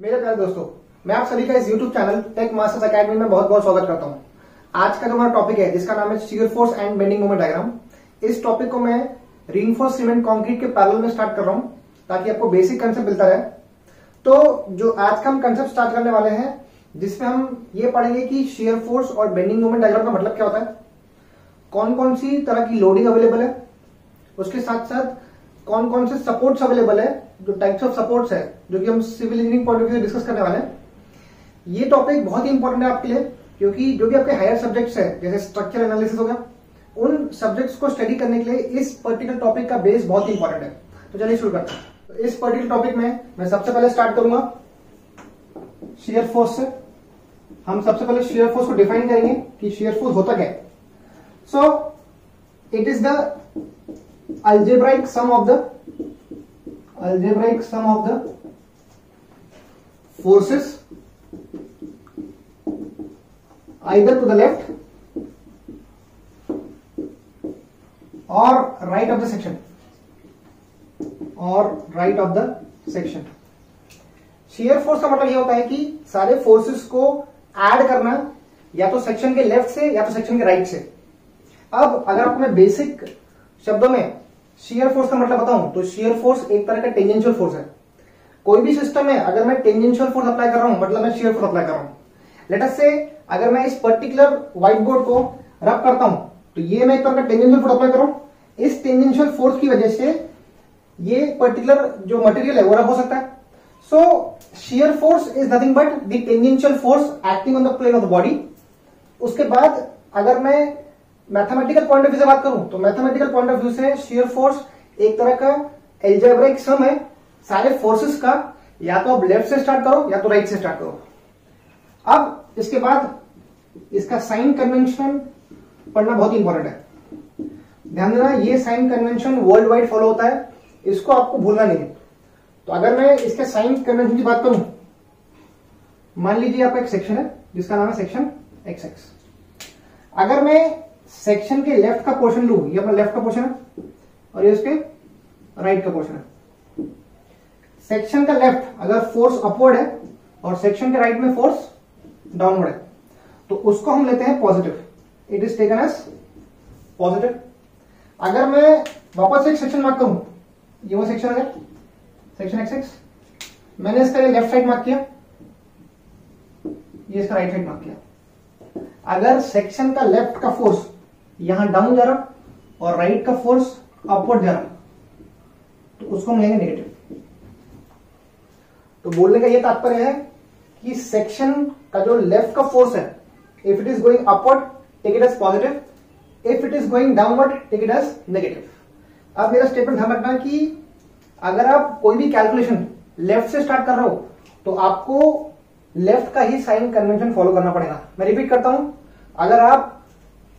मेरे प्यारे दोस्तों, मैं आप सभी का इस YouTube channel Tech Masters Academy में बहुत बहुत स्वागत करता हूं। आज का जो हमारा टॉपिक है जिसका नाम है shear force and bending moment diagram. इस टॉपिक को मैं रीइंफोर्स्ड सीमेंट कंक्रीट के पैरेलल में स्टार्ट कर रहा हूं ताकि आपको बेसिक कंसेप्ट मिलता रहे। तो जो आज का हम कंसेप्ट स्टार्ट करने वाले हैं जिसमें हम ये पढ़ेंगे कि शियर फोर्स और बेंडिंग मोमेंट डायग्राम का मतलब क्या होता है, कौन कौन सी तरह की लोडिंग अवेलेबल है, उसके साथ साथ कौन कौन से सपोर्ट्स अवेलेबल है, जो टाइप्स ऑफ सपोर्ट्स है जो कि हम civil engineering point of view से डिस्कस करने वाले हैं। ये टॉपिक बहुत ही इंपॉर्टेंट है आपके लिए क्योंकि जो भी आपके हायर सब्जेक्ट्स है जैसे स्ट्रक्चर एनालिसिस हो गया, उन सब्जेक्ट्स को स्टडी करने के लिए इस पर्टिकुलर टॉपिक का बेस बहुत ही इंपॉर्टेंट है। तो चलिए शुरू करते हैं। तो इस पर्टिकुलर टॉपिक में मैं सबसे पहले स्टार्ट करूंगा शियर फोर्स से। हम सबसे पहले शियर फोर्स को डिफाइन करेंगे कि शियर फोर्स होता क्या है। सो it is the algebraic sum of the forces either to the left or right of the section shear force का मतलब ये होता है कि सारे फोर्सेस को ऐड करना या तो सेक्शन के लेफ्ट से या तो सेक्शन के राइट से। अब अगर आपको मैं बेसिक शब्दों में शियर फोर्स का मतलब बताऊं तो शियर फोर्स एक तरह का टेंजेंशियल फोर्स है। कोई भी सिस्टम में अगर मैं टेंजेंशियल फोर्स अप्लाई कर रहा हूं मतलब मैं शियर फोर्स अप्लाई कर रहा हूं। लेट अस से अगर मैं इस पर्टिकुलर व्हाइट बोर्ड को रब करता हूं तो ये मैं एक तरह का टेंजेंशियल फोर्स अप्लाई कर रहा हूं। इस टेंजेंशियल फोर्स की वजह से ये पर्टिकुलर जो मटेरियल है वो रब हो सकता है। So shear force is nothing but the tangential force acting on the plane of the body. उसके बाद अगर मैं मैथमेटिकल पॉइंट ऑफ व्यू से बात करूं तो मैथमेटिकल पॉइंट ऑफ व्यू से शियर फोर्स एक तरह का एल्जेब्रिक सम है सारे फोर्सेस का, या तो आप लेफ्ट से स्टार्ट करो या तो राइट से स्टार्ट करो। अब इसके बाद इसका साइन कन्वेंशन पढ़ना बहुत इंपॉर्टेंट है। ध्यान देना, ये sign convention world wide follow होता है, इसको आपको भूलना नहीं है। तो अगर मैं इसके साइन कन्वेंशन की बात करूं, मान लीजिए आपका एक सेक्शन है जिसका नाम है सेक्शन XX। अगर मैं सेक्शन के लेफ्ट का पोर्शन लू, ये अपना लेफ्ट का पोर्शन है और ये उसके राइट का पोर्शन है। सेक्शन का लेफ्ट अगर फोर्स अपवर्ड है और सेक्शन के राइट में फोर्स डाउनवर्ड है तो उसको हम लेते हैं positive. It is taken as positive. अगर मैं वापस एक सेक्शन मार्क करूं, ये वो सेक्शन है सेक्शन XX, मैंने इसका ये लेफ्ट साइड मार्क किया, ये इसका राइट साइड मार्क किया। अगर सेक्शन का लेफ्ट का फोर्स यहां डाउन जा रहा और राइट का फोर्स अपवर्ड जा रहा तो उसको हम लेंगे नेगेटिव। तो बोलने का यह तात्पर्य है कि सेक्शन का जो लेफ्ट का फोर्स है, if it is going upward take it as positive, if it is going downward take it as negative. अब मेरा स्टेटमेंट ध्यान रखना कि अगर आप कोई भी कैलकुलेशन लेफ्ट से स्टार्ट कर रहे हो तो आपको लेफ्ट का ही साइन कन्वेंशन फॉलो करना पड़ेगा। मैं रिपीट करता हूं, अगर आप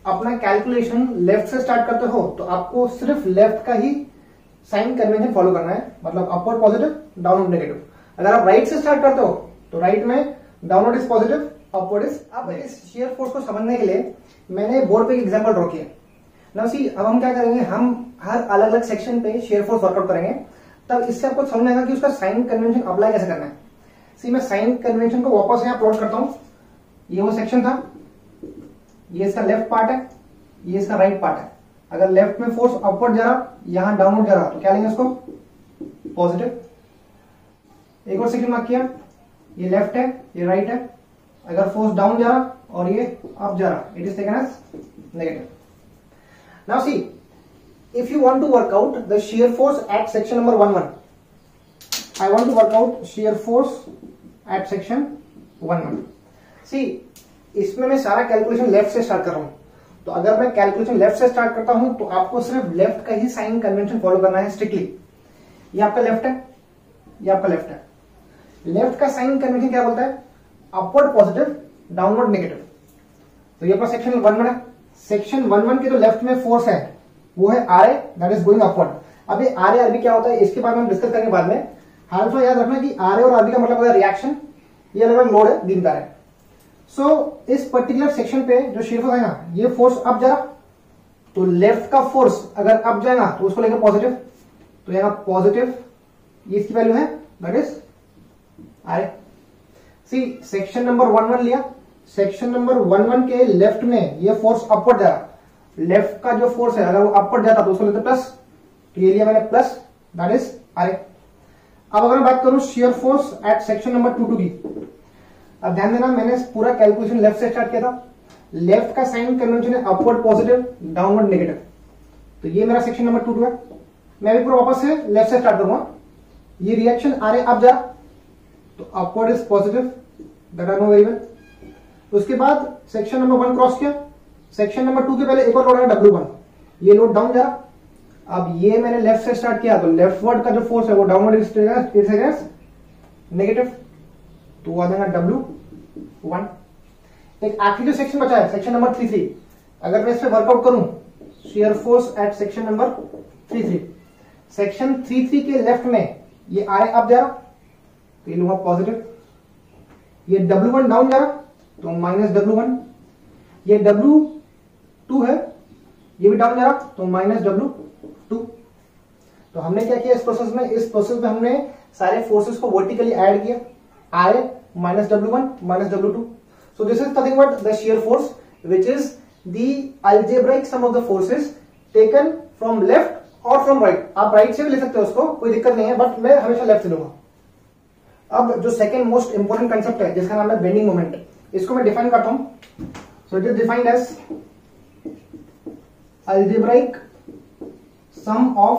अपना कैलकुलेशन लेफ्ट से स्टार्ट करते हो तो आपको सिर्फ लेफ्ट का ही साइन कन्वेंशन फॉलो करना है, मतलब अपवर्ड पॉजिटिव डाउनवर्ड नेगेटिव। अगर आप राइट से स्टार्ट करते हो तो राइट में downward is positive, upward is. अब इस शियर फोर्स को समझने के लिए मैंने बोर्ड पे एक एग्जांपल ड्रॉ किया। नाउ सी, अब हम क्या करेंगे, हम हर अलग अलग सेक्शन पे शियर फोर्स वर्कआउट करेंगे, तब इससे आपको समझ आएगा कि उसका साइन कन्वेंशन अप्लाई कैसे करना है। सी, मैं साइन कन्वेंशन को वापस यहां प्लॉट करता हूं। ये वो सेक्शन था, ये इसका लेफ्ट पार्ट है, ये इसका राइट पार्ट है। अगर लेफ्ट में फोर्स अपवर्ड जा रहा, यहां डाउनवर्ड जा रहा तो क्या लेंगे उसको पॉजिटिव। एक और सेकंड मार्क किया, ये लेफ्ट है ये राइट है। अगर फोर्स डाउन जा रहा और ये अप जा रहा, it is taken as negative. Now see, if you want to work out the shear force at section number 11, I want to work out shear force at section 11. See, इसमें मैं सारा calculation left से start कर रहा हूं। तो अगर मैं कैलकुलेशन लेफ्ट से स्टार्ट करता हूं तो आपको सिर्फ लेफ्ट का ही साइन कन्वेंशन फॉलो करना है स्ट्रिक्टली। ये आपका लेफ्ट है, ये आपका लेफ्ट है। लेफ्ट का साइन कन्वेंशन क्या बोलता है, अपवर्ड पॉजिटिव डाउनवर्ड नेगेटिव। तो ये आपका सेक्शन 11 है। सेक्शन 11 के जो लेफ्ट में फोर्स है वो है RA, that is going upward. अब ये RA RB क्या होता है इसके बारे में हम डिस्कस करेंगे बाद में। हाल फिलहाल याद रखना कि RA और RB का मतलब होता है रिएक्शन, ये अलग अलग लोड है, दीनदार है। सो इस पर्टिकुलर सेक्शन पे जो शियर फोर्स आएगा, ये फोर्स अप जा रहा तो लेफ्ट का फोर्स अगर अप जाएगा तो उसको लेंगे पॉजिटिव, तो यहाँ पॉजिटिव, ये इसकी वैल्यू है that is RA। See section number 11 लिया, सेक्शन नंबर 11 के लेफ्ट में ये फोर्स अपवर्ड जा रहा, लेफ्ट का जो फोर्स है अगर वो अपवर्ड जाता तो उसको लेते प्लस, तो ये लिया मैंने प्लस, दैट इज आर ए। अब अगर मैं बात करूं shear force at section number 22 की, अब ध्यान देना मैंने पूरा कैलकुलेशन लेफ्ट से स्टार्ट किया था, लेफ्ट का साइन कन्वेंशन है अपवर्ड पॉजिटिव, डाउनवर्ड नेगेटिव, तो ये मेरा सेक्शन नंबर 22 है। मैं भी पूरा वापस से लेफ्ट से स्टार्ट करूंगा, ये रिएक्शन आ रहे अब जा, तो upward is positive, that I know very well. उसके बाद सेक्शन नंबर 1 क्रॉस किया, सेक्शन नंबर 2 के पहले एक और लोड है W1, ये लोड डाउन जा रहा, अब ये मैंने लेफ्ट से स्टार्ट किया तो लेफ्टवर्ड का जो फोर्स है वो डाउनवर्ड इज नेगेटिव, तो वो आ जाएगा W1। एक आखिरी जो सेक्शन बचा है सेक्शन नंबर 33, अगर मैं इस पे वर्कआउट करूं shear force at section number 33, section 33 के लेफ्ट में ये आर अप जा रहा, तो ये लूंगा पॉजिटिव, ये W1 डाउन जा रहा तो माइनस W1, ये W2 है ये भी डाउन जा रहा तो माइनस W2। तो हमने क्या किया इस प्रोसेस में हमने सारे फोर्सेस को वर्टिकली ऐड किया, R minus W1 minus W2। So this is nothing but the shear force which is the algebraic sum of the forces taken from left और फ्रॉम राइट। आप राइट से भी ले सकते हो उसको, कोई दिक्कत नहीं है, बट मैं हमेशा लेफ्ट से लूंगा। अब जो सेकंड मोस्ट इंपोर्टेंट कंसेप्ट है जिसका नाम है बेंडिंग मोमेंट, इसको मैं डिफाइन करता हूं। So it is defined as algebraic sum of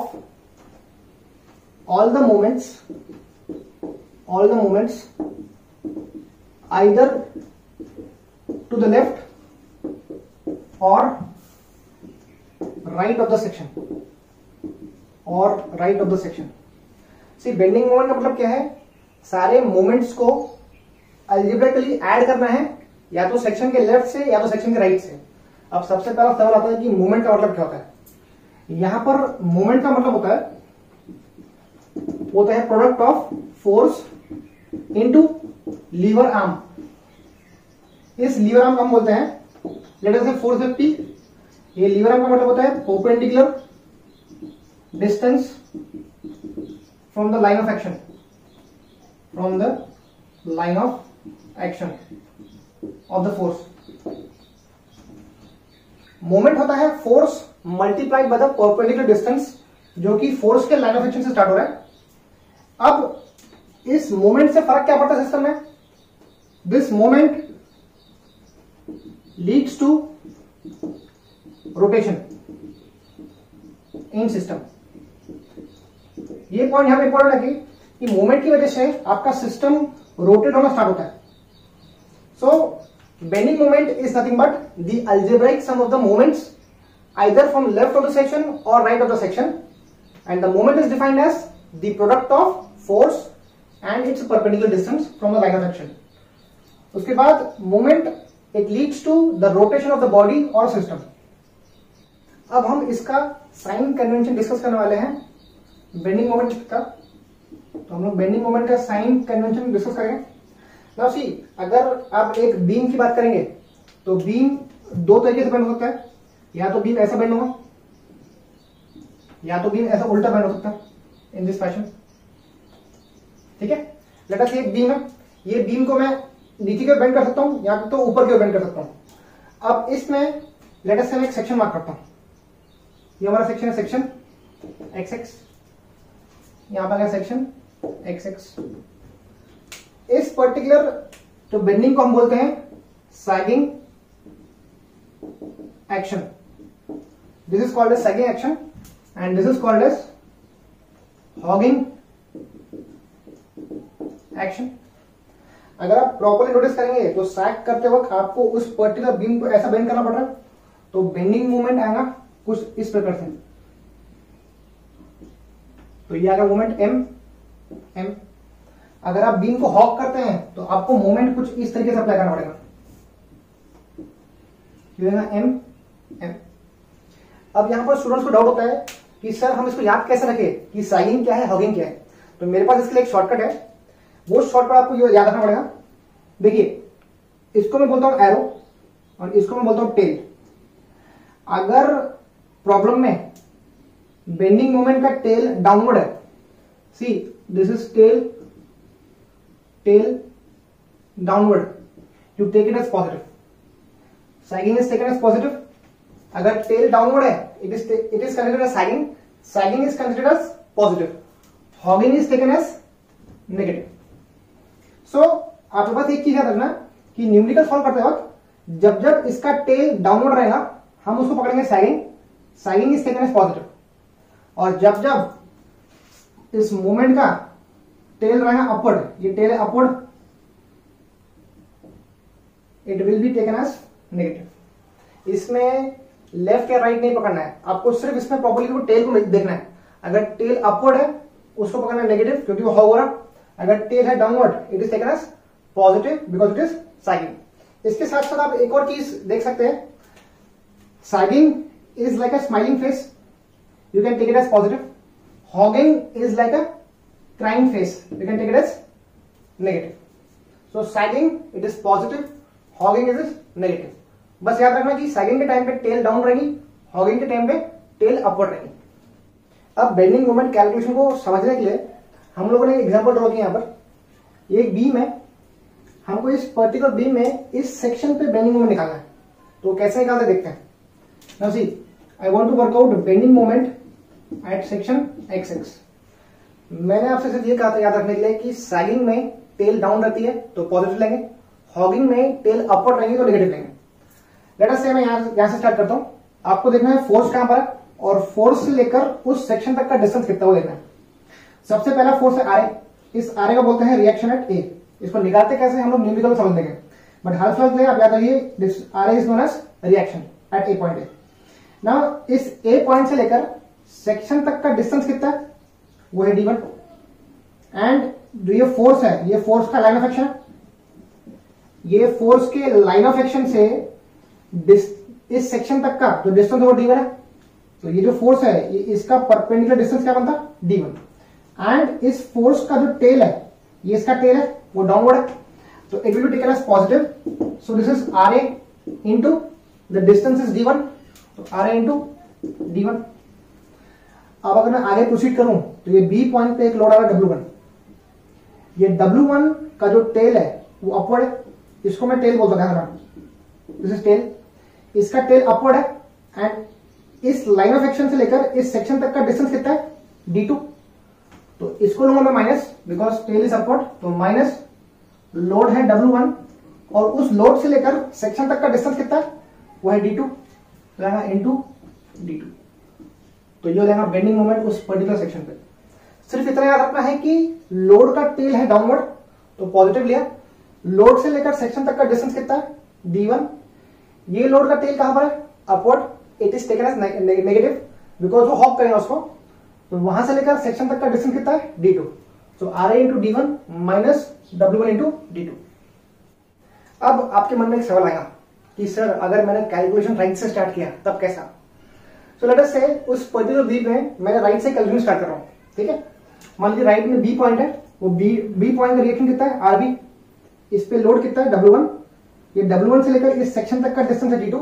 all the moments either to the left or right of the section see bending moment का मतलब क्या है, सारे मोमेंट्स को अल्जेब्रिकली ऐड करना है या तो सेक्शन के लेफ्ट से या तो सेक्शन के राइट से। अब सबसे पहला सवाल आता है कि मोमेंट का मतलब क्या होता है। यहां पर मोमेंट का मतलब होता है product of force into lever arm. इस लीवर आर्म को हम बोलते हैं लेट अस से फोर्स है P। ये लीवर आर्म का मतलब होता है perpendicular distance from the line of action of the force. Moment होता है force multiplied by the perpendicular distance जो कि फोर्स के लाइन ऑफ एक्शन से स्टार्ट हो रहा है। अब इस मोमेंट से फर्क क्या पड़ता है सिस्टम में, this moment leads to rotation in system. ये पॉइंट यहां पे इंपॉर्टेंट है कि मोमेंट की वजह से आपका सिस्टम रोटेट होना स्टार्ट होता है। सो bending moment is nothing but the algebraic sum of the moments either from left of the section or right of the section, and the moment is defined as the product of force and its perpendicular distance from the line of action. उसके बाद moment it leads to the rotation of the body or system. अब हम इसका sign convention discuss करने वाले हैं bending moment का, तो हम लोग बेंडिंग मोमेंट का साइन कन्वेंशन डिस्कस करेंगे। नाउ सी, अगर आप एक बीम की बात करेंगे तो बीम दो तरीके से बेंड हो सकता है, या तो बीम ऐसा बेंड होगा या तो बीम ऐसा उल्टा बेंड हो सकता है इन दिस फैशन। ठीक है, लेट अस से एक बीम है, ये बीम को मैं नीचे की ओर बेंड कर सकता हूं या तो ऊपर की ओर बेंड कर सकता हूं। अब इसमें लेट अस से मैं एक सेक्शन मार्क करता हूं, ये हमारा सेक्शन है सेक्शन XX, यहां पर है सेक्शन XX। इस पर्टिकुलर जो बेंडिंग को हम बोलते हैं sagging action. This is called as sagging action and this is called as hogging action. अगर आप प्रॉपर्ली नोटिस करेंगे तो सैग करते वक्त आपको उस पर्टिकुलर बीम को ऐसा बेंड करना पड़ रहा है, तो बेंडिंग मूवमेंट आएगा कुछ इस प्रकार से। तो ये आएगा मूवमेंट M। अगर आप बीम को हॉक करते हैं तो आपको मोमेंट कुछ इस तरीके से अप्लाई करना पड़ेगा, M। अब यहां पर स्टूडेंट्स को डाउट होता है कि सर हम इसको याद कैसे रखें कि सैगिंग क्या है हॉगिंग क्या है। तो मेरे पास इसके लिए एक शॉर्टकट है, वो शॉर्टकट आपको याद रखना पड़ेगा। देखिए, इसको मैं बोलता हूं एरो और इसको मैं बोलता हूं टेल। अगर प्रॉब्लम में बेंडिंग मोमेंट का टेल डाउनवर्ड है, see this is tail downward you take it as positive, sagging is taken as positive. अगर टेल डाउनवर्ड है it is considered as sagging, sagging is considered as positive, hogging is taken as negative. So आपके पास एक चीज याद रखना कि numerical solve करते वक्त जब जब इसका टेल डाउनवर्ड रहेगा हम उसको पकड़ेंगे sagging, sagging is taken as positive, और जब जब इस मूवमेंट का टेल रहेगा अपवर्ड, ये टेल है upward, it will be taken as negative. इसमें लेफ्ट या राइट नहीं पकड़ना है, आपको सिर्फ इसमें प्रॉपर्ली वो टेल को देखना है। अगर टेल अपवर्ड है उसको पकड़ना है नेगेटिव क्योंकि वो हो रहा, अगर टेल है downward it is taken as positive because it is sagging. इसके साथ साथ आप एक और चीज देख सकते हैं, sagging is like a smiling face, you can take it as positive. Hogging is like a crying face, you can take it as negative. So sagging it is positive, hogging is negative. बस याद रखना कि sagging के time पे tell down रहेगी, hogging के time पे tell upward रहेगी। अब बेंडिंग मोमेंट कैलकुलेशन को समझने के लिए हम लोगों ने एग्जांपल ड्रॉ किया। यहाँ पर एक बीम है, हमको इस पर्टिकुलर बीम में इस सेक्शन पे बेंडिंग मोमेंट निकालना है, तो कैसे निकालते देखते हैं। Now see I want to work out bending moment at section XX। मैंने आपसे सिर्फ ये कहा था याद रखने के लिए कि सैगिंग में टेल डाउन रहती है तो पॉजिटिव लेंगे, हॉगिंग में टेल अपवर्ड रहेंगे तो नेगेटिव लेंगे। लेट अस से मैं यहां से स्टार्ट करता हूं। आपको देखना है फोर्स कहां पर है और फोर्स से लेकर उस सेक्शन तक का डिस्टेंस कितना वो देखना है। सबसे पहला फोर्स है आरए, इस आरए को बोलते हैं रिएक्शन एट ए। इसको निकालते कैसे हम लोग न्यूमेरिकल समझ लेंगे, बट हाल फिलहाल आप याद रखिए RA is known as reaction at A point A. ना इस ए पॉइंट से लेकर सेक्शन तक का डिस्टेंस कितना है वो है d1, एंड जो ये फोर्स है ये फोर्स का लाइन ऑफ एक्शन है, ये फोर्स के लाइन ऑफ एक्शन से इस सेक्शन तक का जो डिस्टेंस है वो d1 है। तो ये जो फोर्स है ये इसका परपेंडिकुलर डिस्टेंस क्या बनता है d1, एंड इस फोर्स का जो टेल है ये इसका टेल है वो डाउनवर्ड है, तो it will be taken as positive. So this is R A into the distance is d1, तो आर ए इंटू d1। अब अगर मैं आगे प्रोसीड करूं तो ये बी पॉइंट पे एक लोड आ रहा है W1, ये W1 का जो टेल है वो अपवर्ड है, इसको मैं टेल बोलता हूं, दिस इज टेल, इसका टेल अपवर्ड है, एंड इस लाइन ऑफ एक्शन से लेकर इस सेक्शन तक का डिस्टेंस कितना है d2, तो इसको लूंगा मैं minus because tail is upward, तो माइनस लोड है W1 और उस लोड से लेकर सेक्शन तक का डिस्टेंस कितना है वो है d2 रहेगा इंटू d2। तो ये हो जाएगा बेंडिंग मोमेंट उस पर्टिकुलर सेक्शन पे। सिर्फ इतना याद रखना है कि लोड का टेल है डाउनवर्ड तो पॉजिटिव लिया, लोड से लेकर सेक्शन तक का डिस्टेंस कितना है d1, ये लोड का टेल कहां पर है upward, it is taken as negative because वो हॉक करेगा उसको, तो वहां से लेकर सेक्शन तक का डिस्टेंस कितना है d2, so R A into d1 minus W1 into d2। अब आपके मन में एक सवाल आएगा कि सर अगर मैंने कैलकुलेशन राइट से स्टार्ट किया तब कैसा। सो लेट अस से उस पर्टिकुलर बी में मैंने राइट से कैलकुलेशन स्टार्ट कर रहा हूं, ठीक है। मान लीजिए राइट में बी पॉइंट है, वो बी पॉइंट का रिएक्शन कितना है आरबी, इस पे लोड कितना है W1, ये W1 से लेकर इस सेक्शन तक का डिस्टेंस है d2,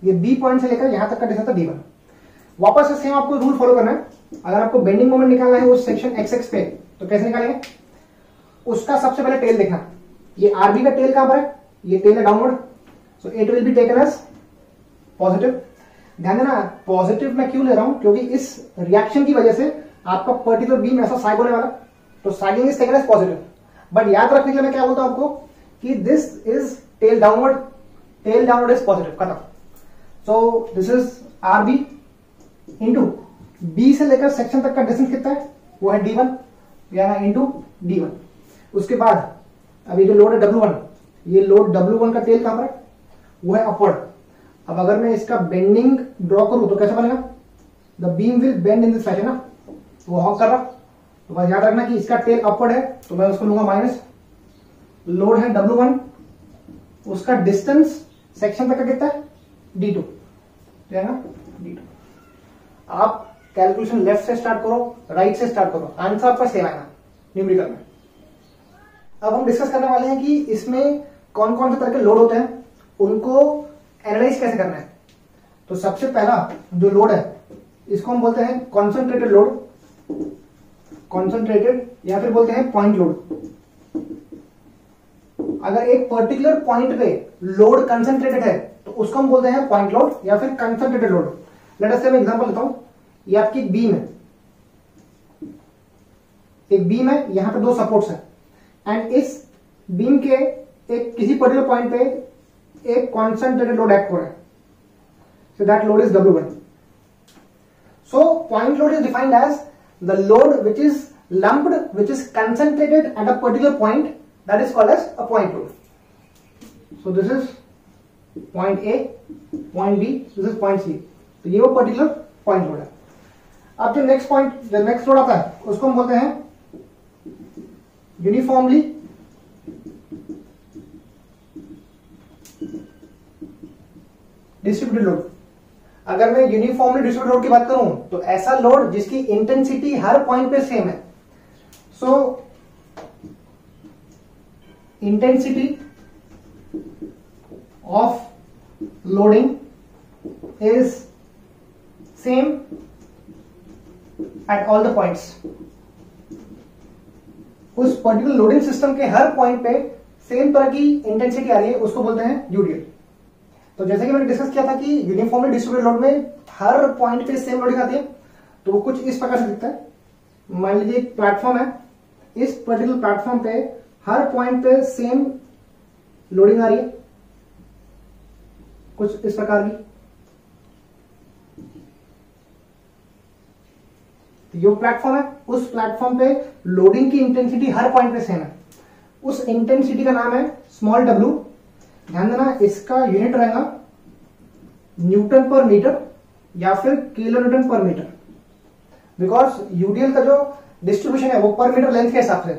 ये बी पॉइंट से लेकर यहां तक का डिस्टेंस है d1। वापस से सेम आपको रूल फॉलो करना है, अगर आपको बेंडिंग मोमेंट निकालना है उस सेक्शन XX पे तो कैसे निकालेंगे, उसका सबसे पहले टेल देखना, ये आरबी का टेल कहां पर है, ये टेल है downward, so it will be taken as positive. ध्यान देना पॉजिटिव मैं क्यों ले रहा हूं, क्योंकि इस रिएक्शन की वजह से आपका पर्टिकुलर बीम ऐसा सैग होने वाला, तो sagging is taken as positive. But याद रखने के लिए मैं क्या बोलता हूं आपको कि this is tail downward is positive, खत्म। So this is RB into B से लेकर सेक्शन तक का डिस्टेंस कितना है वो है d1 या इंटू d1। उसके बाद अब ये जो लोड है W1, ये लोड W1 का टेल कहां पर है वो है अपवर्ड। अब अगर मैं इसका बेंडिंग ड्रॉ करूं तो कैसा बनेगा, the beam will bend in this fashion ना, वो हॉक कर रहा, तो बस याद रखना कि इसका टेल अपवर्ड है तो मैं उसको लूंगा माइनस, लोड है W1, उसका डिस्टेंस सेक्शन तक का कितना है d2 d2। आप कैलकुलेशन लेफ्ट से स्टार्ट करो राइट से स्टार्ट करो, आंसर आपका सेम आएगा न्यूमेरिकल में। अब हम डिस्कस करने वाले हैं कि इसमें कौन कौन से तरह के लोड होते हैं, उनको एनालाइज कैसे करना है। तो सबसे पहला जो लोड है इसको हम बोलते हैं कॉन्सेंट्रेटेड लोड, कॉन्सेंट्रेटेड या फिर बोलते हैं पॉइंट लोड। अगर एक पर्टिकुलर पॉइंट पे लोड कंसंट्रेटेड है तो उसको हम बोलते हैं पॉइंट लोड या फिर कंसंट्रेटेड लोड। लेट अस से मैं एग्जांपल लेता हूं, ये आपकी बीम है, एक बीम है, यहां पे दो सपोर्ट्स है एंड इस बीम के एक किसी पर्टिकुलर पॉइंट पे एक कंसंट्रेटेड लोड एक्ट हो रहा है, so that load is W1। So point load is defined as the load which is lumped, which is concentrated at a particular point, that is called as a point load. So this is point A, point B, this is point C. तो ये वो particular point load है। अब जो next point, जो next load आता है उसको हम बोलते हैं uniformly distributed load। अगर मैं यूनिफॉर्मली डिस्ट्रीब्यूटेड लोड की बात करूं तो ऐसा लोड जिसकी इंटेंसिटी हर पॉइंट पे सेम है। So intensity of loading is same at all the points। उस पर्टिकुलर लोडिंग सिस्टम के हर पॉइंट पे सेम तरह की इंटेंसिटी आ रही है, उसको बोलते हैं यूडीएल। तो जैसे कि मैंने डिस्कस किया था कि यूनिफॉर्मली डिस्ट्रीब्यूटेड लोड में हर पॉइंट पे सेम लोडिंग आती है, तो वो कुछ इस प्रकार से दिखता है। मान लीजिए एक प्लेटफॉर्म है, इस पर्टिकुलर प्लेटफॉर्म पे हर पॉइंट पे सेम लोडिंग आ रही है, कुछ इस प्रकार की। तो ये प्लेटफॉर्म है, उस प्लेटफॉर्म पे लोडिंग की इंटेंसिटी हर पॉइंट पे सेम है। उस इंटेंसिटी का नाम है स्मॉल w। ध्यान देना, इसका यूनिट रहेगा न्यूटन पर मीटर या फिर किलो न्यूटन पर मीटर, बिकॉज यूडीएल का जो डिस्ट्रीब्यूशन है वो पर मीटर लेंथ के हिसाब से।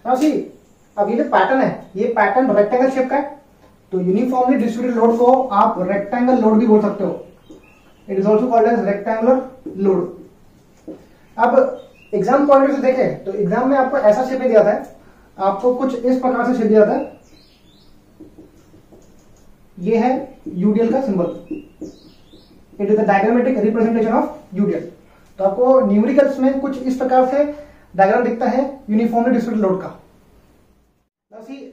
अब ये जो पैटर्न है, ये पैटर्न रेक्टेंगल शेप का है, तो यूनिफॉर्मली डिस्ट्रीब्यूटेड लोड को आप रेक्टेंगल लोड भी बोल सकते हो। It is also called as rectangular load. अब एग्जाम पॉइंट से देखें तो एग्जाम में आपको ऐसा शेप दिया था, आपको कुछ इस प्रकार से शेप दिया था, ये है यूडीएल का symbol. It is the diagrammatic representation of UDL. तो आपको न्यूमेरिकल्स में कुछ इस प्रकार से डायग्राम दिखता है यूनिफॉर्मली डिस्ट्रीब्यूटेड लोड का।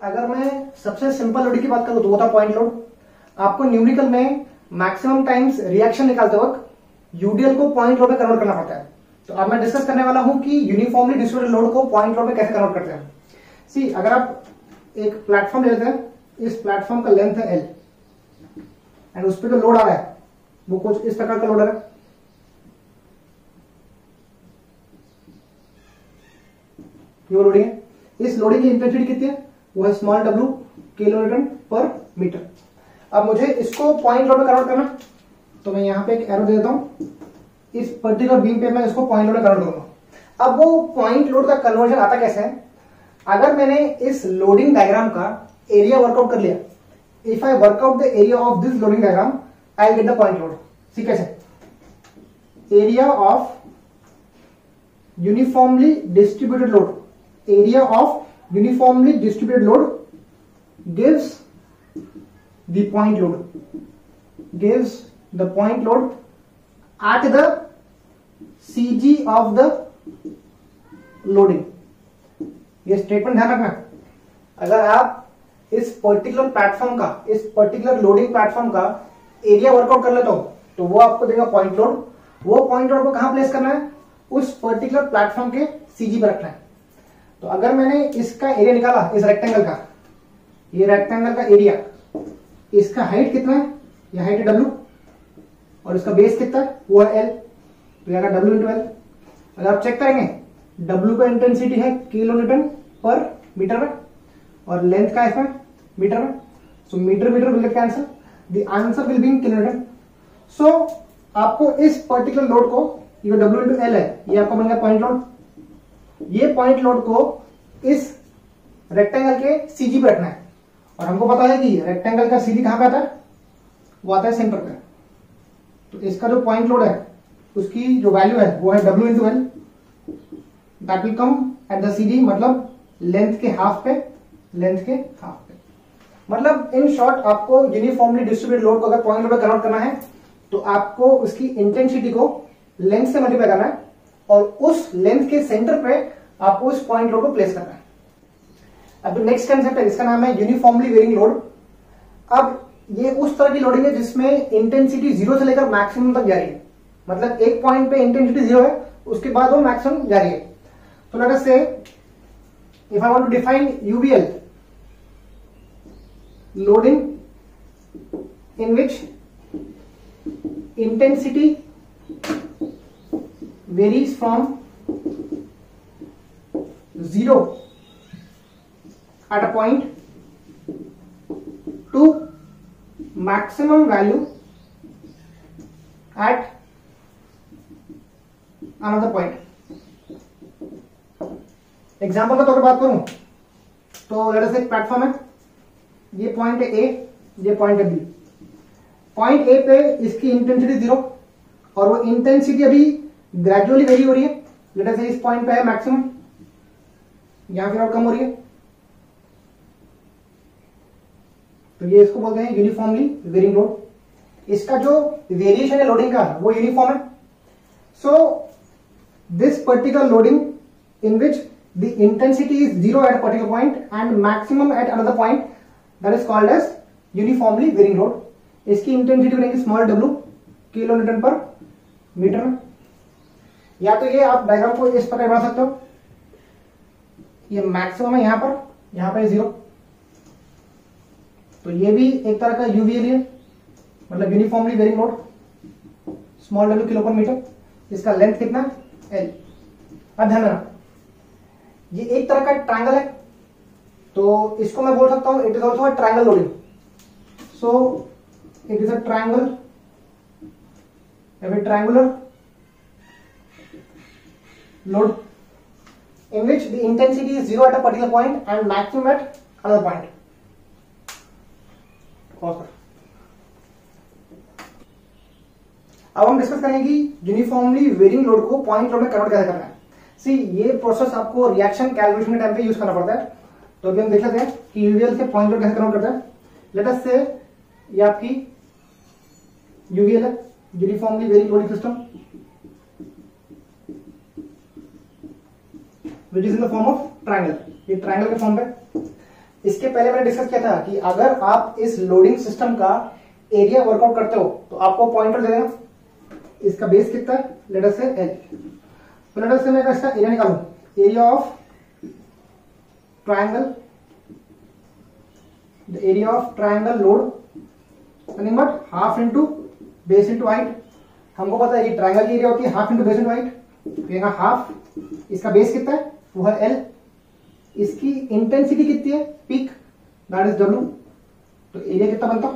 अगर मैं सबसे सिंपल लोडिंग की बात करूं तो वो था पॉइंट लोड। आपको न्यूमेरिकल में मैक्सिमम टाइम्स रिएक्शन निकालते वक्त यूडीएल को पॉइंट लोड में कन्वर्ट करना पड़ता है। तो अब मैं डिस्कस करने वाला हूं कि यूनिफॉर्मली डिस्ट्रीब्यूटेड लोड को पॉइंट लोड में कैसे कन्वर्ट करते हैं। सी, अगर आप एक प्लेटफॉर्म ले लेते हैं, इस प्लेटफॉर्म का लेंथ है एल एंड उस पर जो लोड आ रहा है वो कुछ इस प्रकार का लोड है। ये लोडिंग है, इस लोडिंग की इंटेंसिटी कितनी है, वो है स्मॉल w किलो न्यूटन पर मीटर। अब मुझे इसको पॉइंट लोड में कन्वर्ट करना, तो मैं यहां पे एक एरो दे देता हूं, इस पर्टिकुलर बीम पे मैं इसको पॉइंट लोड में कन्वर्ट करूंगा। अब वो पॉइंट लोड का कन्वर्जन आता कैसे है, अगर मैंने इस लोडिंग डायग्राम का एरिया वर्कआउट कर लिया, if I workout the area of this loading diagram I get the point load. ठीक कैसे, area of uniformly distributed load, area of uniformly distributed load gives the point load at the CG of the loading। ये statement ध्यान रखना, अगर आप इस particular platform का, इस पर्टिकुलर लोडिंग प्लेटफॉर्म का एरिया वर्कआउट कर लेते हो तो वो आपको देगा पॉइंट लोड। वो पॉइंट लोड को कहां प्लेस करना है, उस पर्टिकुलर प्लेटफॉर्म के सीजी पर रखना है। तो अगर मैंने इसका एरिया निकाला, इस रेक्टेंगल का, ये रेक्टेंगल का एरिया, इसका हाइट कितना है, ये हाइट है W और इसका बेस कितना है, वो है L, तो यह W इंटू L। अगर आप चेक करेंगे W का इंटेंसिटी है किलो न्यूटन पर मीटर में और लेंथ का है मीटर में, so meter meter will get cancel, the answer will be in kilo newton. So आपको इस पर्टिकुलर लोड को, ये W इंटू L है, ये आपको बन गया पॉइंट लोड। ये पॉइंट लोड को इस रेक्टेंगल के सीजी पे रखना है और हमको पता है कि रेक्टेंगल का सीजी कहां पे आता है, वो आता है सेंटर पे। तो इसका जो पॉइंट लोड है उसकी जो वैल्यू है वो है W into L, that will come at the CG, मतलब लेंथ के हाफ पे, लेंथ के हाफ पे। मतलब इन शॉर्ट आपको यूनिफॉर्मली डिस्ट्रीब्यूटेड लोड को अगर पॉइंट लोड में कन्वर्ट करना है तो आपको उसकी इंटेंसिटी को लेंथ से मल्टीप्लाई करना है और उस लेंथ के सेंटर पे आपको उस पॉइंट लोड को प्लेस करना है। अब नेक्स्ट कंसेप्ट है, इसका नाम है यूनिफॉर्मली वेरिंग लोड। अब ये उस तरह की लोडिंग है जिसमें इंटेंसिटी 0 से लेकर मैक्सिमम तक जा रही है, मतलब एक पॉइंट पे इंटेंसिटी 0 है, उसके बाद वो मैक्सिमम जा रही है। तो let us say if I want to define UVL, loading in which intensity varies from 0 at a point to maximum value at another point। Example का तौर पर बात करूं तो लेट अस से एक प्लेटफॉर्म है, ये पॉइंट है ए, ये पॉइंट है बी। पॉइंट ए पे इसकी इंटेंसिटी 0 और वो इंटेंसिटी अभी ग्रेजुअली वेरी हो रही है। लेट अस से इस पॉइंट पे है मैक्सिमम, यहां फिर और कम हो रही है, तो ये इसको बोलते हैं यूनिफॉर्मली वेरिंग लोड। इसका जो वेरिएशन है लोडिंग का वो यूनिफॉर्म है। So this particular loading in which the intensity is 0 at a particular point and maximum at another point, that is called as uniformly varying load। इसकी intensity बनेगी small w kilo Newton पर metre में। या तो ये आप diagram को इस प्रकार बना सकते हो, ये मैक्सिमम है यहां पर 0, तो ये भी एक तरह का यूवीएल है, मतलब uniformly varying load, small w kilo per metre. इसका लेंथ कितना l। अब ध्यान रखना ये एक तरह का ट्रायंगल है, तो इसको मैं बोल सकता हूं it is also a triangle loading. So it is a triangle, triangular load in which the intensity is 0 at a particular point and maximum at another point। अब हम डिस्कस करेंगे कि यूनिफॉर्मली वेरिंग लोड को point load में convert कैसे करना है। सी ये प्रोसेस आपको रिएक्शन कैलकुलेशन के टाइम पे यूज करना पड़ता है। तो अभी हम देख लेते हैं कि यूवीएल से पॉइंट लोड कैसे कन्वर्ट करता है। लेट अस से ये आपकी यूवीएल है, uniformly varying loading system, which is in the form of triangle. ये ट्रायंगल के फॉर्म पे। इसके पहले मैंने डिस्कस किया था कि अगर आप इस लोडिंग सिस्टम का एरिया वर्कआउट करते हो तो आपको पॉइंट लोड दे देगा। इसका बेस कितना है, लेट अस से एल। तो लेट अस से मैं इसका एरिया निकालूं, area of triangle, the area of triangle load nothing but half into base into height. हमको पता है कि ट्रायंगल की एरिया होती है half into base into height. यहाँ हाफ, इसका बेस कितना है वो है एल, इसकी इंटेंसिटी कितनी है पीक, दैट इज डब्ल्यू। तो एरिया कितना बनता,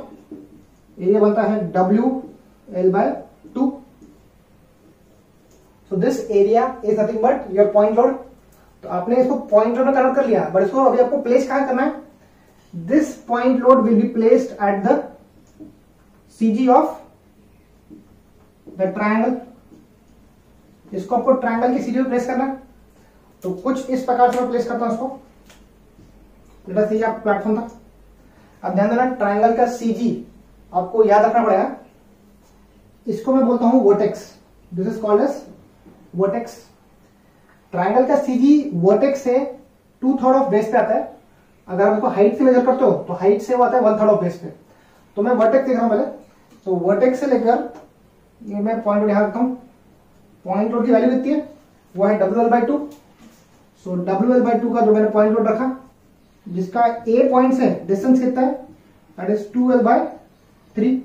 एरिया बनता है W L by 2। So this area is nothing but your point load. तो आपने इसको पॉइंट लोड में कन्वर्ट कर लिया, बट इसको अभी आपको प्लेस कहां करना है। This point load will be placed at the CG of the triangle. इसको आपको ट्रायंगल की सीजी में प्लेस करना है। तो कुछ इस प्रकार से मैं प्लेस करता हूं इसको। लेट अस से आप प्लेटफॉर्म था। अब ध्यान देना ट्रायंगल का सीजी आपको याद रखना पड़ेगा। इसको मैं बोलता हूं vertex, this is called as vertex. Triangle का सीजी वर्टेक्स से 2/3 ऑफ बेस पे आता है। अगर आप इसको हाइट से मेजर करते हो तो हाइट से वो आता है 1/3 ऑफ बेस पे। तो मैं वर्टेक्स देख रहा हूं पहले। तो वर्टेक्स से लेकर ये मैं पॉइंट लोड यहां रखता हूं। पॉइंट लोड की वैल्यू कितनी है, वो है WL/2। सो WL/2 का जो मैंने पॉइंट लोड रखा, जिसका ए पॉइंट से डिस्टेंस कितना है, that is 2L/3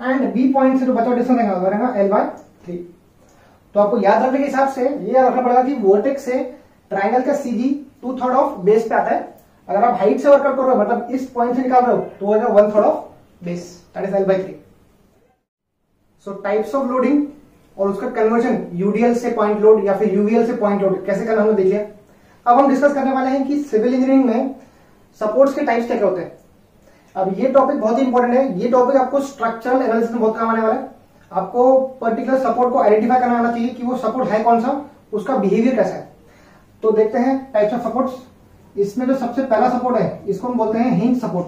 and B point से जो बचा डिस्टेंस रहेगा L/3। तो आपको याद रखने के हिसाब से ये याद रखना पड़ेगा कि वर्टेक्स से ट्रायंगल का सीजी 2/3 ऑफ बेस पे आता है। अगर आप हाइट से वर्कआउट कर रहे हो, मतलब इस पॉइंट से निकाल रहे हो, तो वो 1/3 of base, that is L/3। So types of loading और उसका कन्वर्जन यूडीएल से पॉइंट लोड या फिर यूवीएल से पॉइंट लोड कैसे करना हमने देख लिया। अब हम डिस्कस करने वाले हैं कि सिविल इंजीनियरिंग में सपोर्ट्स के टाइप्स क्या क्या होते हैं। अब ये टॉपिक बहुत ही इंपॉर्टेंट है। ये टॉपिक आपको स्ट्रक्चरल एनालिसिस में बहुत काम आने वाला है। आपको पर्टिकुलर सपोर्ट को आइडेंटिफाई करना आना चाहिए कि वो सपोर्ट है कौन सा, उसका बिहेवियर कैसा है। तो देखते हैं टाइप्स ऑफ सपोर्ट्स। इसमें जो सबसे पहला सपोर्ट है इसको हम बोलते हैं hinge support.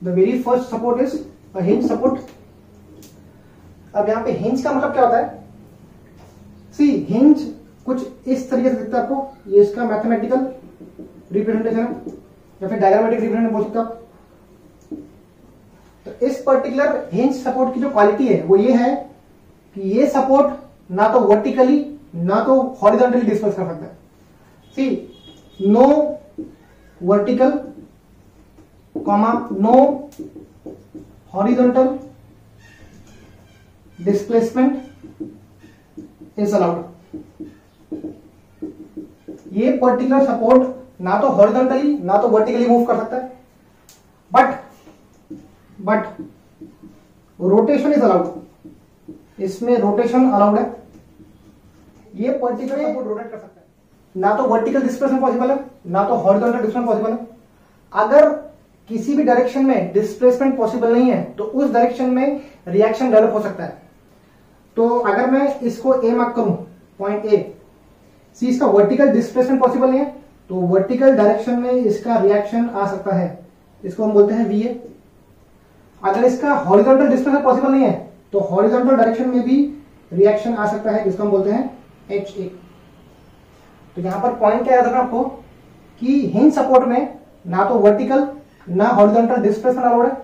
The very first support is a hinge support. अब यहां पे हिंज का मतलब क्या होता है, सी हिंज कुछ इस तरीके से दिखता है आपको। ये इसका मैथमेटिकल रिप्रेजेंटेशन है या फिर डायग्रामेटिक रिप्रेजेंटेशन बोल सकते हो आप। तो इस पर्टिकुलर हिंज सपोर्ट की जो क्वालिटी है वो ये है कि ये सपोर्ट ना तो वर्टिकली ना तो हॉरिजॉन्टली डिस्प्लेस कर सकता है। See no vertical comma no horizontal displacement is allowed. ये पर्टिकुलर सपोर्ट ना तो हॉरिजॉन्टली ना तो वर्टिकली मूव कर सकता है, बट रोटेशन इज अलाउड। इसमें रोटेशन अलाउड है। ये पर्टिकुलर सपोर्ट रोटेट कर सकता है। ना तो वर्टिकल डिस्प्लेसमेंट पॉसिबल है ना तो हॉरिजॉन्टल डिस्प्लेसमेंट पॉसिबल है। अगर किसी भी डायरेक्शन में डिस्प्लेसमेंट पॉसिबल नहीं है तो उस डायरेक्शन में रिएक्शन डेवलप हो सकता है। तो अगर मैं इसको ए मार्क करूं, पॉइंट ए, सी इसका वर्टिकल डिस्प्लेसमेंट पॉसिबल नहीं है तो वर्टिकल डायरेक्शन में इसका रिएक्शन आ सकता है, इसको हम बोलते हैं वी ए। अगर इसका हॉरिजॉन्टल डिस्प्लेसमेंट पॉसिबल नहीं है तो हॉरिजॉन्टल डायरेक्शन में भी रिएक्शन आ सकता है, जिसको हम बोलते हैं एच ए। तो यहां पर पॉइंट क्या याद रखना आपको कि हिंज सपोर्ट में ना तो वर्टिकल ना हॉरिजॉन्टल डिस्प्लेसमेंट अलाउड है।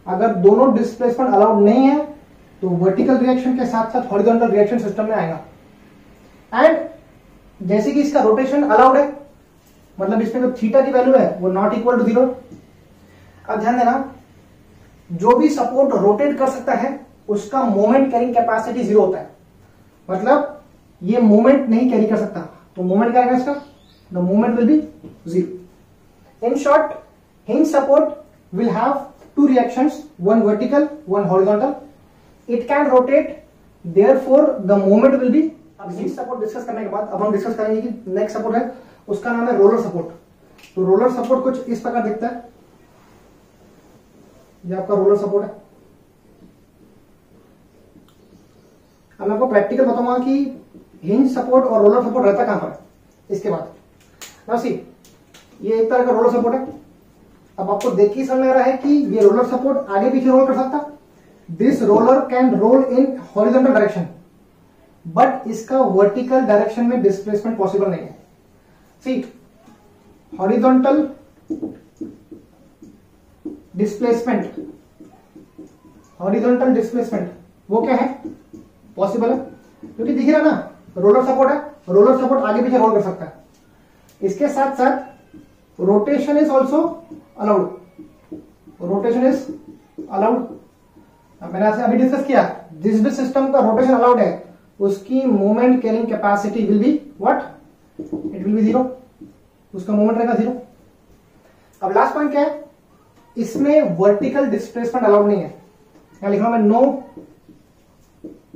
अगर दोनों डिस्प्लेसमेंट अलाउड नहीं है तो वर्टिकल रिएक्शन के साथ साथ हॉरिजॉन्टल रिएक्शन सिस्टम में आएगा। एंड जैसे कि इसका रोटेशन अलाउड है, मतलब इसमें जो थीटा की वैल्यू है वो नॉट इक्वल टू 0। अब ध्यान देना, जो भी सपोर्ट रोटेट कर सकता है उसका मोमेंट कैरिंग कैपेसिटी 0 होता है। मतलब ये मोमेंट नहीं कैरी कर सकता तो मोमेंट क्या रहेगा इसका, the moment will be 0। In short, hinge support will have two reactions, one vertical, one horizontal. It can rotate, therefore the moment will be। अब hinge support डिस्कस करने के बाद अब हम डिस्कस करेंगे कि नेक्स्ट सपोर्ट है, उसका नाम है रोलर सपोर्ट। तो रोलर सपोर्ट कुछ इस प्रकार दिखता है। ये आपका रोलर सपोर्ट है। अब मैं आपको प्रैक्टिकल बताऊंगा कि हिंज सपोर्ट और रोलर सपोर्ट रहता कहां पर है। इसके बाद नाउ सी, ये एक तरह का रोलर सपोर्ट है। अब आपको देख के समझ में आ रहा है कि ये रोलर सपोर्ट आगे पीछे रोल कर सकता। This roller can roll in horizontal direction, but इसका वर्टिकल डायरेक्शन में डिस्प्लेसमेंट पॉसिबल नहीं है। See, horizontal displacement, horizontal displacement वो क्या है, पॉसिबल है, क्योंकि दिख रहा ना रोलर सपोर्ट है। रोलर सपोर्ट आगे पीछे रोल कर सकता है। इसके साथ साथ rotation is also allowed, rotation is allowed. मैंने आपसे अभी डिस्कस किया, जिस भी सिस्टम का रोटेशन अलाउड है उसकी moment carrying capacity will be what, it will B 0। उसका मोमेंट रहेगा 0। अब लास्ट पॉइंट क्या है, इसमें वर्टिकल डिस्प्लेसमेंट अलाउड नहीं है। यहां लिख रहा हूं मैं, नो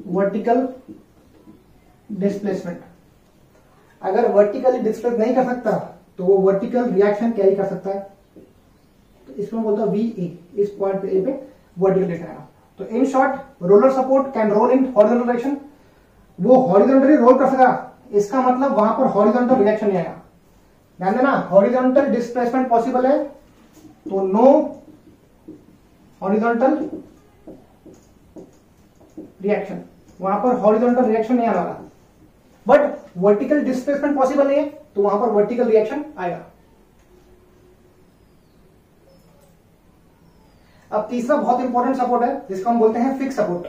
वर्टिकल डिस्प्लेसमेंट। अगर वर्टिकली डिस्प्लेस नहीं कर सकता तो वो वर्टिकल रिएक्शन कैरी कर सकता है। तो इसमें बोलता है वी ए, इस पॉइंट पे ए पे वर्टिकल लिखा है। तो in short, roller support can roll in horizontal direction. वो हॉरिजॉन्टली रोल कर सका, इसका मतलब वहां पर हॉरिजॉन्टल रिएक्शन नहीं आएगा। ध्यान देना, हॉरिजॉन्टल डिस्प्लेसमेंट पॉसिबल है तो नो हॉरिजॉन्टल रिएक्शन, वहां पर हॉरिजॉन्टल रिएक्शन नहीं आने वाला। बट वर्टिकल डिस्प्लेसमेंट पॉसिबल नहीं है तो वहां पर वर्टिकल रिएक्शन आएगा। अब तीसरा बहुत इंपॉर्टेंट सपोर्ट है जिसको हम बोलते हैं फिक्स सपोर्ट।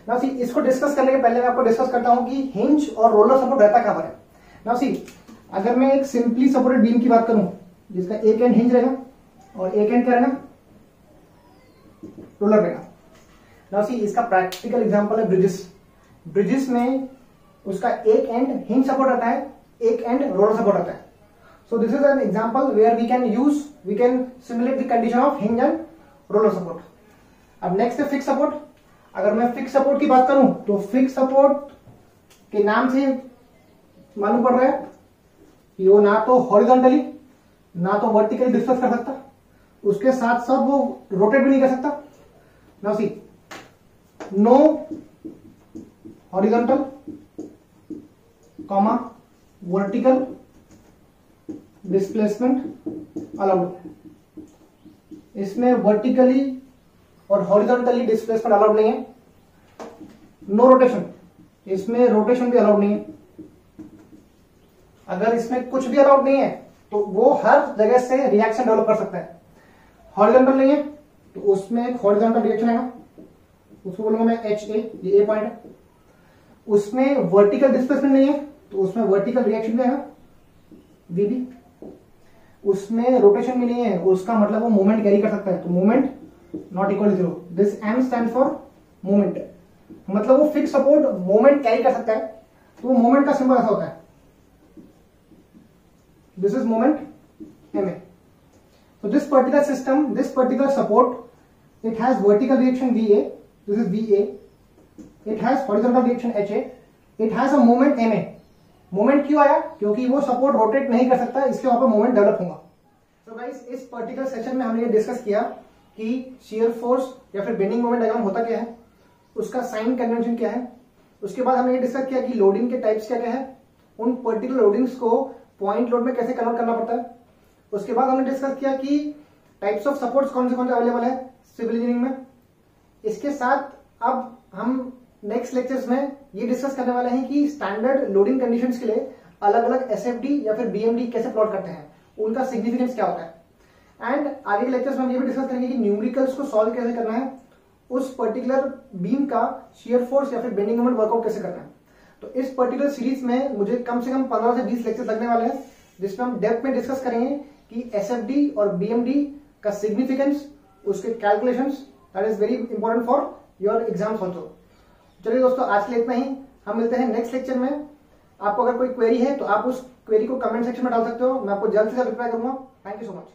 नाउ सी, इसको डिस्कस करने के पहले मैं आपको डिस्कस करता हूं कि हिंज और रोलर सपोर्ट रहता कहां पर है। नाउ सी, अगर मैं एक सिंपली सपोर्टेड बीम की बात करूं जिसका एक एंड हिंज रहेगा और एक एंड क्या रहेगा, रोलर रहेगा। नाउ सी, इसका प्रैक्टिकल एग्जांपल है ब्रिजेस। ब्रिजेस में उसका एक एंड हिंज सपोर्ट रहता है, एक एंड रोलर सपोर्ट रहता है। So this is an example where we can simulate the condition of hinge and roller support. अब नेक्स्ट है फिक्स सपोर्ट। अगर मैं फिक्स सपोर्ट की बात करूं तो फिक्स सपोर्ट के नाम से मालूम पड़ रहा है कि वो ना तो हॉरिजॉन्टली ना तो वर्टिकली डिस्प्लेस कर सकता, उसके साथ साथ वो रोटेट भी नहीं कर सकता। Now see, no horizontal comma vertical displacement allowed. इसमें वर्टिकली और हॉरिजॉन्टली डिस्प्लेसमेंट अलाउड नहीं है। नो रोटेशन, इसमें रोटेशन भी अलाउड नहीं है। अगर इसमें कुछ भी अलाउड नहीं है तो वो हर जगह से रिएक्शन डेवलप कर सकता है। हॉरिजॉन्टल नहीं है तो उसमें एक हॉरिजॉन्टल रिएक्शन आएगा, उसको बोलूंगा मैं एच ए, ये ए पॉइंट है। उसमें वर्टिकल डिस्प्लेसमेंट नहीं है तो उसमें वर्टिकल रिएक्शन भी आएगा, वीबी। उसमें रोटेशन भी नहीं है, उसका मतलब वो मूवमेंट कैरी कर सकता है, तो movement not equal 0। This M stand for movement, मतलब वो फिक्स सपोर्ट मूवमेंट कैरी कर सकता है, तो वो मूवमेंट का सिंबल ऐसा होता है, this is movement M A. So this particular system, this particular support, it has vertical reaction VA, this is VA, it has horizontal reaction HA, it has a moment MA। Moment क्यों आया? क्योंकि वो support rotate नहीं कर सकता, इसलिए वहां पर मोमेंट डेवलप होगा। तो गाइस इस पर्टिकुलर सेशन में हमने ये डिस्कस किया कि शियर फोर्स या फिर बेंडिंग मोमेंट डायग्राम होता क्या है, उसका साइन कन्वेंशन क्या है। उसके बाद हमने ये डिस्कस किया कि लोडिंग के टाइप्स क्या क्या है, उन पर्टिकुलर लोडिंग्स को पॉइंट लोड में कैसे कन्वर्ट करना पड़ता है। उसके बाद हमने डिस्कस किया कि टाइप्स ऑफ सपोर्ट्स कौन से अवेलेबल है सिविल इंजीनियरिंग में। इसके साथ अब हम नेक्स्ट लेक्चर्स में ये डिस्कस करने वाले हैं कि स्टैंडर्ड लोडिंग कंडीशंस के लिए अलग अलग एसएफडी या फिर बीएमडी कैसे प्लॉट करते हैं, उनका सिग्निफिकेंस क्या होता है। एंड आगे के लेक्चर्स में हम ये भी डिस्कस करेंगे कि न्यूमेरिकल्स को सॉल्व कैसे करना है, उस पर्टिकुलर बीम का शियर फोर्स या फिर बेंडिंग मोमेंट वर्कआउट कैसे करना है। तो इस पर्टिकुलर सीरीज में मुझे कम से कम 15 से 20 लेक्चर्स लगने वाले हैं, जिसमें हम डेप्थ में डिस्कस करेंगे कि एसएफडी और बीएमडी का सिग्निफिकेंस, उसके calculations, that is very important for your exams also. चलिए दोस्तों, आज के लिए इतना ही, हम मिलते हैं नेक्स्ट लेक्चर में। आपको अगर कोई क्वेरी है तो आप उस क्वेरी को कमेंट सेक्शन में डाल सकते हो, मैं आपको जल्द से जल्द रिप्लाई करूंगा। Thank you so much.